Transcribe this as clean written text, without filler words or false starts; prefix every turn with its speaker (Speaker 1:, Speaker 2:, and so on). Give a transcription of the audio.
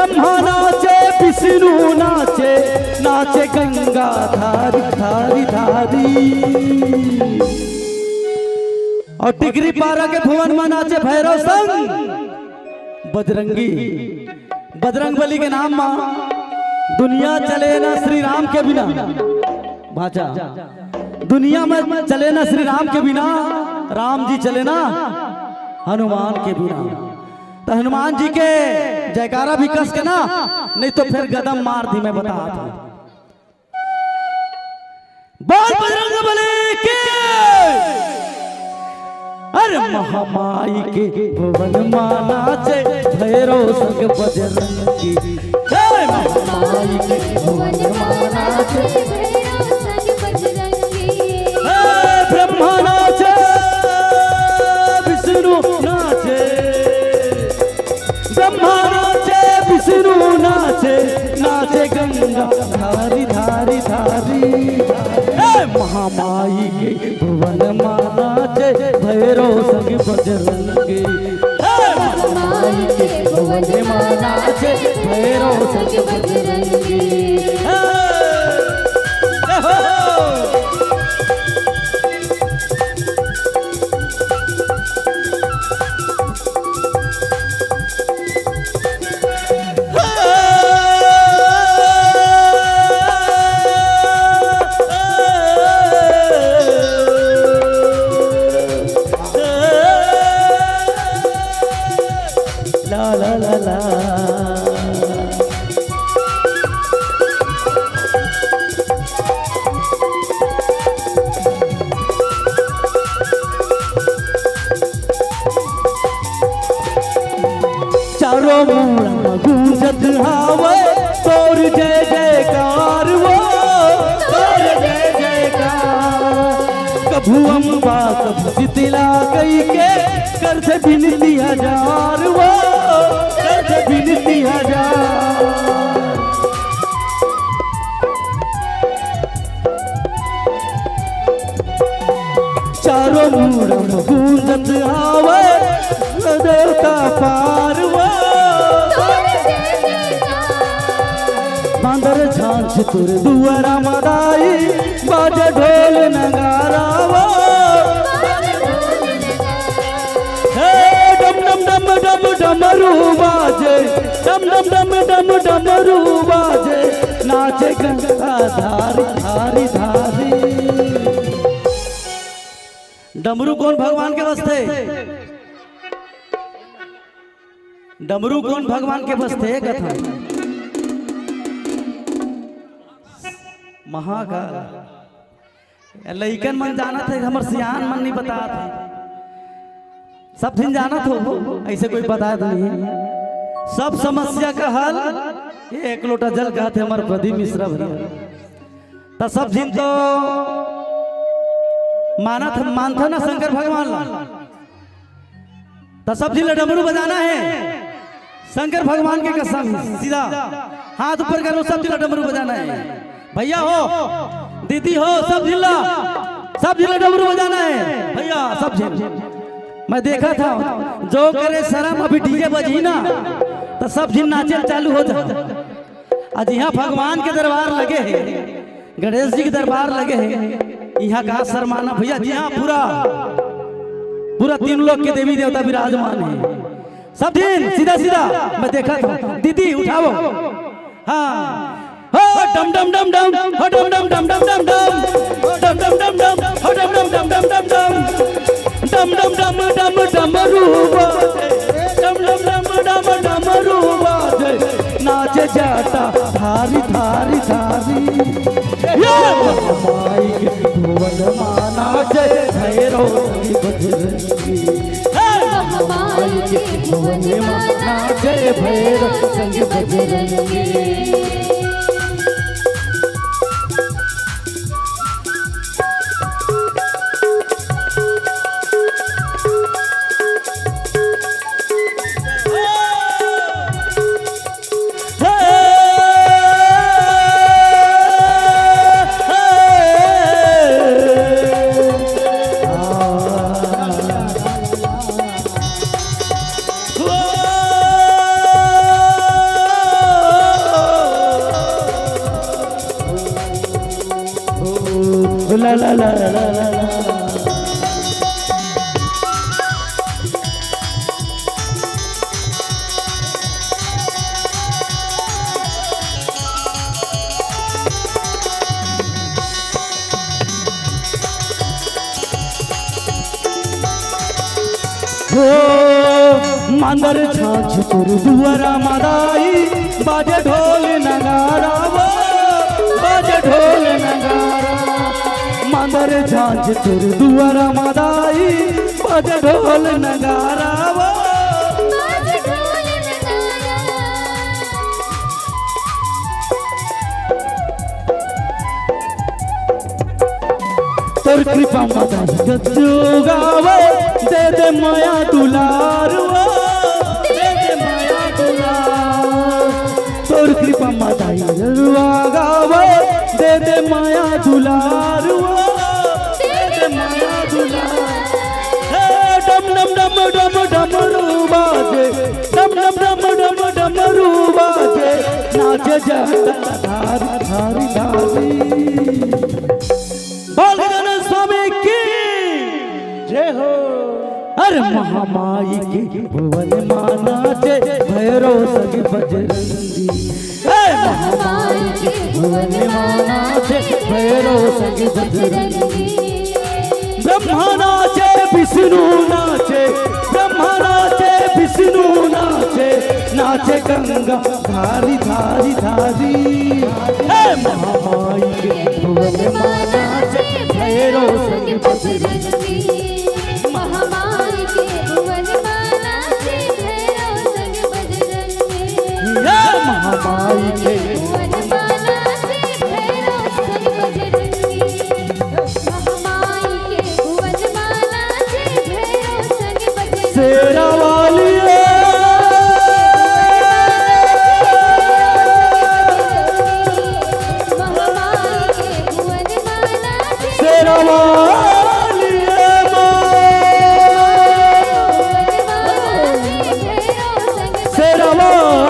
Speaker 1: ब्रह्मा नाचे विष्णु नाचे, नाचे गंगा धारी धारी धारी। और टिकरी पारा के भुवन में नाचे भैरव संग बजरंगी। बजरंग बली के नाम में दुनिया चले ना श्री राम के बिना। भाचा दुनिया में चले ना श्री राम के बिना, राम जी चले ना हनुमान के बिना। तो हनुमान जी के जयकारा भी कस के ना, नहीं तो फिर गदम मार दी। मैं बता था बोल बजरंग बली के। अरे महामाई के भुवन माना से भैरव संग बजरंगी। महामाई के भुवन माना से भैरव संग बजरंगी। ब्रह्मा नाचे विष्णु नाचे, ब्रह्मा नाचे विष्णु नाचे, नाचे गंगा धारी धारी धारी। महामाई के भुवन माना से भैरव संग बजरंगी। महामाई के भुवन माना से भैरव संग बजरंगी। ला ला ला ला चारों मुड़ा गूंजत हावे तोर जय जयकार वो, तोर जय जयकार। कभू अम्बा कभू शीतला कई के करते बिनती हजार वो, करते बिनती हजार। चारों मुड़म गूंजत आवे देवता पार वो, बांदर झांझ तुर दुआरा मदाई बाजे ढोल नगारा वो। डम डम डम डमरू बाजे, डम डम डम डम डमरू बाजे, नाचे गंगा धारी धारी धारी। डमरू कौन भगवान के वास्ते? डमरू कौन भगवान के वास्ते? कथा महाकाल। लइकन मन जाना थे, हमर सियान मन नहीं बता थे। सब दिन जाना हो, ऐसे कोई बताया तो नहीं। सब समस्या का हल एक लोटा जल कहते हमारे प्रदीप मिश्रा भैया। तो सब दिन तो मानता ना शंकर भगवान ला। तो सब दिन डमरू बजाना है शंकर भगवान के कसम। सीधा हाथ ऊपर करो, सब दिन डमरू बजाना है। भैया हो दीदी हो, सब जिला डमरू बजाना है भैया, सब जिला। मैं देखा था जो करे शर्म अभी डीजे बजी ना तो सब जिन नाचे चालू हो जाए। आज यहाँ भगवान के दरबार लगे हैं, गणेश जी के दरबार लगे हैं, यहाँ का शर्माना भैया जी। हाँ पूरा पूरा 3 लोग के देवी देवता विराजमान है। सब दिन सीधा सीधा मैं देखा था। दीदी उठाओ। हाँ हो डम डम डम डम, हो डम डम डम डम डम डम, हो डम डम डम डम, हो डम डम डम डम डम डम, डम डम डम डम डमरू बाजे, डम डम डम डम डमरू बाजे, नाचे जाता धारी धारी धारी। महामाई के भुवन माना से भैरव संग बजरंगी। महामाई के भुवन माना से भैरव संग बजरंगी। ला ला ला ला ला ला। मांदर छाछ तुर दुआरा मादाई बाजे ढोल नगारा वो बाजे ढोल नगारा। मांदर छाछ तुर दुआरा मादाई बाजे ढोल नगारा वो
Speaker 2: बाजे ढोल नगारा।
Speaker 1: तोर कृपा मादाई गद्दू गावे दे दे माया दुलार वो दे दे माया दुलार। तोर कृपा मादाई रुआ गावे दे दे माया दुलार वो दे दे माया दुलार। हे डम डम डम डम डमरू बाजे डम डम डम डम डमरू बाजे नाचे जाता धारी धारी धारी। बोल गणेश स्वामी की जय हो। अरे महामाई के भुवन माना जे भैरव सग बजरंगी। महामाई के भुवन माना जे भैरव सग बजरंगी। ब्रह्मा नाचे विष्णु नाचे ब्रह्मा नाचे विष्णु नाचे नाचे गंगा धारी धारी धारी। महामाई के भुवन माना जे भैरव सग बजरंगी।
Speaker 2: महामाई के भुवन माना जे भैरव संग बजरंगी।
Speaker 1: महामाई के
Speaker 2: भुवन माना जे भैरव संग बजरंगी। महामाई के भुवन माना जे भैरव संग बजरंगी।
Speaker 1: शेरा वाली
Speaker 2: महामाई के भुवन माना जे
Speaker 1: शेरा वाली शेरा वाली